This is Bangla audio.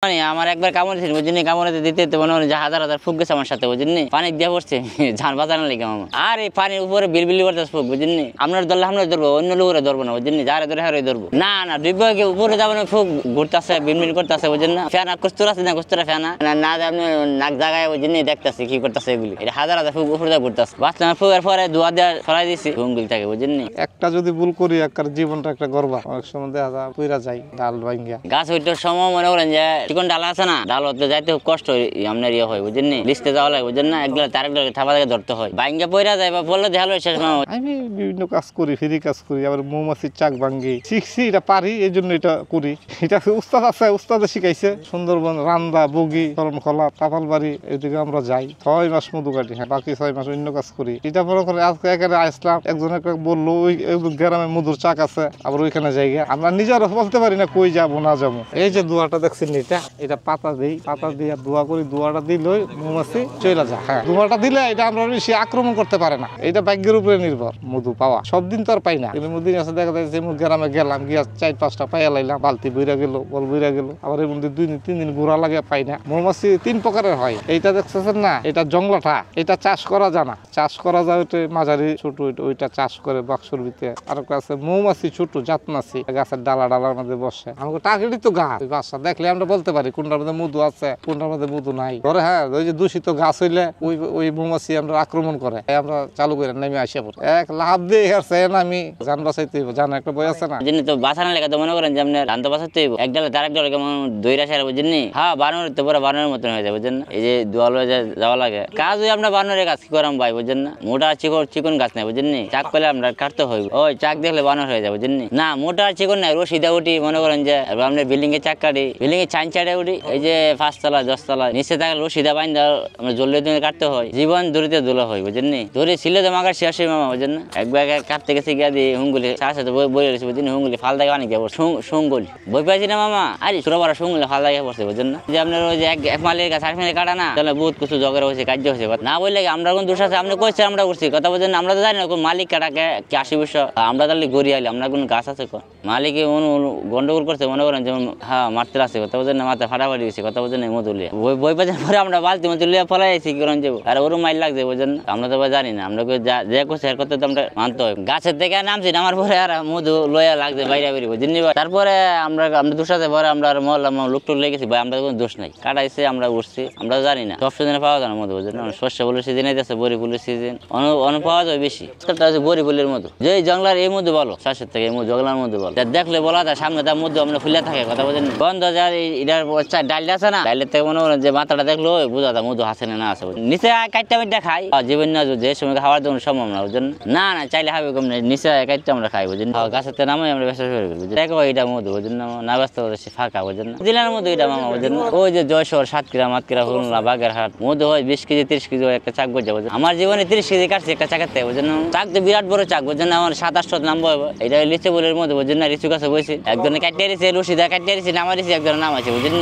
মানে আমার একবার কামড়েছিল বুঝিনি, কামড়াতে দিতে মনে হয় যে হাজার হাজার ফুক গেছে আমার সাথে বুঝিনি, পানি দিয়ে পড়ছে ঝান বাঁচানো লেগে মামা। আর এই পানির উপরে বিলবিলি করতেছে ফুক বুঝিনি, আপনার ধরলে আমরা ধরবো, অন্য লোকের ধরবো না বুঝিনি, যারা ধরে হারে ধরবো না। না ডিব্বাকে উপরে যাবো না, ফুক ঘুরতেছে বিলবিল করতেছে বুঝেন না, ফ্যানা কস্তুর আছে না, কস্তুরা ফ্যানা না আপনি নাক জায়গায় বুঝিনি দেখতেছে কি করতেছে এগুলি, এটা হাজার হাজার ফুক উপরে যা ঘুরতেছে। বাঁচলাম ফুকের পরে ধোয়া দেওয়া সরাই দিচ্ছি ঘুমগুলি থাকে বুঝিনি। একটা যদি ভুল করি একটা জীবনটা একটা গর্বা, অনেক সময় দেখা যায় পুইরা যাই ডাল ভাঙ্গিয়া। গাছ হইটার সময় মনে করেন যে চিকন ডাল আছে না, ডাল হতে যাইতে খুব কষ্ট আপনার ইয়ে হয় বুঝেন নি, লিস্টে যাওয়া লাগে বুঝেন না, একগুলো তার একগুলো থাপা থেকে ধরতে হয়, ভাঙ্গা পয়রা যায় বা বললে দেখালো শেষ মামা। আমি বিভিন্ন কাজ করি, ফ্রি কাজ করি, আবার মৌমাছির চাক ভাঙ্গি শিখছি, এটা পারি এই জন্য এটা করি। এটা উস্তাদ আছে, উস্তাদে শিখাইছে। সুন্দরবন, রান্দা, বগি, শরণখোলা, তাপালবাড়ি এদিকে আমরা যাই 6 মাস মধু কাটি, হ্যাঁ বাকি 6 মাস অন্য কাজ করি। এটা মনে করে আজকে এখানে আসলাম, একজন একটা বললো ওই গ্রামে মধুর চাক আছে, আবার ওইখানে জায়গা আমরা নিজেরা বলতে পারি না কই যাবো না যাবো। এই যে দোয়াটা দেখছেন, এটা পাতা দিই, পাতা দিয়ে দোয়া করি, দোয়াটা দিলে মৌমাছি চলে যায়। হ্যাঁ দোয়াটা দিলে এটা আমরা বেশি আক্রমণ করতে পারে না, এটা ভাগ্যের উপরে নির্ভর মধু পাওয়া। সব দিন তো আর পাই না, কিন্তু দিন আছে দেখা যায় যে গ্রামে গেলাম, গিয়া 4-5টা পাইয়া লাইলাম, বালতি বইরা গেল, বল বইরা গেল, আবার এর মধ্যে 2-3 দিন ঘোরা লাগে পাই না। মৌমাছি 3 প্রকারের হয়, এইটা দেখতেছেন না, এটা জংলাটা, এটা চাষ করা যায় না, চাষ করা যায় ওইটা মাঝারি ছোট, ওইটা চাষ করে বাক্সর ভিতরে। আর একটা আছে মৌমাছি ছোট জাতমাছি, গাছের ডালার মধ্যে বসে, আমাকে টার্গেটই তো গাছ, ওই বাচ্চা দেখলে আমরা বলতে পারি কোনটার মধ্যে মধু আছে কোনটার মধ্যে মধু নাই। ধরে হ্যাঁ ওই যে দূষিত গাছ হইলে ওই মৌমাছি আমরা আক্রমণ করে, আমরা চালু করে নেমে আসে পড়ে এক লাভ দিয়ে আসছে আমি জান বাঁচাইতে হইব, জান একটা বই আছে না বুঝিনি, তো বাঁচানো লেগে তো মনে করেন যে আপনার রান্না বাঁচাতে হইব, এক ডালে তার এক ডালে কেমন দইরা সারা বুঝিনি, হ্যাঁ বানর তো পুরো বানরের মতন হয়ে যায় বুঝেন না। এই যে দোয়াল যাওয়া লাগে কাজ, ওই আমরা বানরের গাছ কি করাম ভাই বুঝেন না, মোটা চিকন গাছ নাই বুঝেননি, চাক করলে আমরা কাটতে হইব, ওই চাক দেখলে বানর হয়ে যায় বুঝেননি। না মোটা চিকন নাই, রশিদা উঠি মনে করেন যে আপনার বিল্ডিং এর চাক কাটি, বিল্ডিং এর চাইন চাড়ে উঠি, এই যে 5 তলা 10 তলা নিচে থাকলে রশিদা বাইন্দা আমরা জল্লে দিনে কাটতে হয়, জীবন দড়িতে দোলা হয় বুঝেননি, ধরে ছিলে তো মাগার শেষ মামা বুঝেন না। একবার কাটতে গেছে গিয়া দিয়ে হুঙ্গুলি সাথে বই রয়েছে বুঝেন, হুঙ্গুলি ফাল দাগে অনেক যাবো সুঙ্গুল বই পাইছি না মামা, আরে ছোট বড় সুঙ্গুলি ফাল দাগে পড়ছে বুঝেন না। যে আপনার ওই যে এক মালের গাছ 8 মিনিট কাটা না, তাহলে বহুত কিছু জগের হয়েছে, কার্য হয়েছে না বললে আমরা কোন দোষ আছে, আপনি কইছে আমরা করছি কথা বুঝেন, আমরা তো জানি না কোন মালিক কাটাকে কি 80 আমরা তাহলে গড়ি আইলে আমরা কোন গাছ আছে কোন মালিকে গন্ডগোল করছে মনে করেন, যেমন হ্যাঁ মারতে আসছে কথা বুঝেন না, মাথায় ফাটাফাটি দিয়েছে কথা বুঝেন না, মধু লিয়া বই পাইছেন পরে আমরা বালতি মতো লিয়া ফলাইছি কি করেন যাবো, আর ওরও মাইল লাগছে বুঝেন, আমরা তো জানি না, আমরা যে করছে এর করতে তো আমরা মানতে হয়। গাছের থেকে নামছি নামার পরে আর মধু লয়া লাগছে বাইরে বেরিয়ে বুঝেন, তারপরে আমরা দোষ আছে পরে আমরা আর মহল্লা লোক টোক লেগেছি ভাই, আমরা কোনো দোষ নাই, কাটাইছে আমরা উঠছি, আমরা জানি না সব সিজনে পাওয়া যায় না মধু বুঝেন, শস্য ফুলের সিজন আছে, বড়ি ফুলের সিজন অনেক পাওয়া যায় বেশি, আছে বড়ি ফুলের মধু, যে জংলার এই মধু বলো চাষের থেকে এই জংলার মধু বলো, দেখলে বলা যায় সামনে তার মধ্যে আমরা ফুলে থাকে কথা বুঝেন, গন্ধ যার এটার ডালটা আছে না, ডালের থেকে মনে করেন যে মাথাটা দেখলো বোঝা যায় মধু আছে না আছে, নিচে কাটটা মিটটা খাই জীবন না, যে সময় খাওয়ার জন্য সম্ভব না বুঝেন না, না চাইলে খাবে কম নেই, নিচে কাটটা আমরা খাই বুঝেন, গাছের থেকে নামে আমরা ব্যবসা করে বুঝেন, এটা মধু বুঝেন না ব্যস্ত ফাঁকা বুঝেন না, জেলার মধু এটা মামা বুঝেন, ওই যে জয়শহর 7 মাতকিরা খুলনা বাগেরহাট মধু হয় 20 কেজি 30 কেজি একটা চাক বোঝা বুঝেন, আমার জীবনে 30 কেজি কাটছে একটা চাকের থেকে বুঝেন, চাক তো বিরাট বড় চাক বুঝেন, আমার 7-8 নামবো, এটা লিচু বলের মধ্যে বুঝেন না, লিচু গাছে বসে একজনে কাটিয়ে দিয়েছে, রশিদা কাটিয়ে দিয়েছে নামারিছে, একজনের নাম আছে বুঝেন।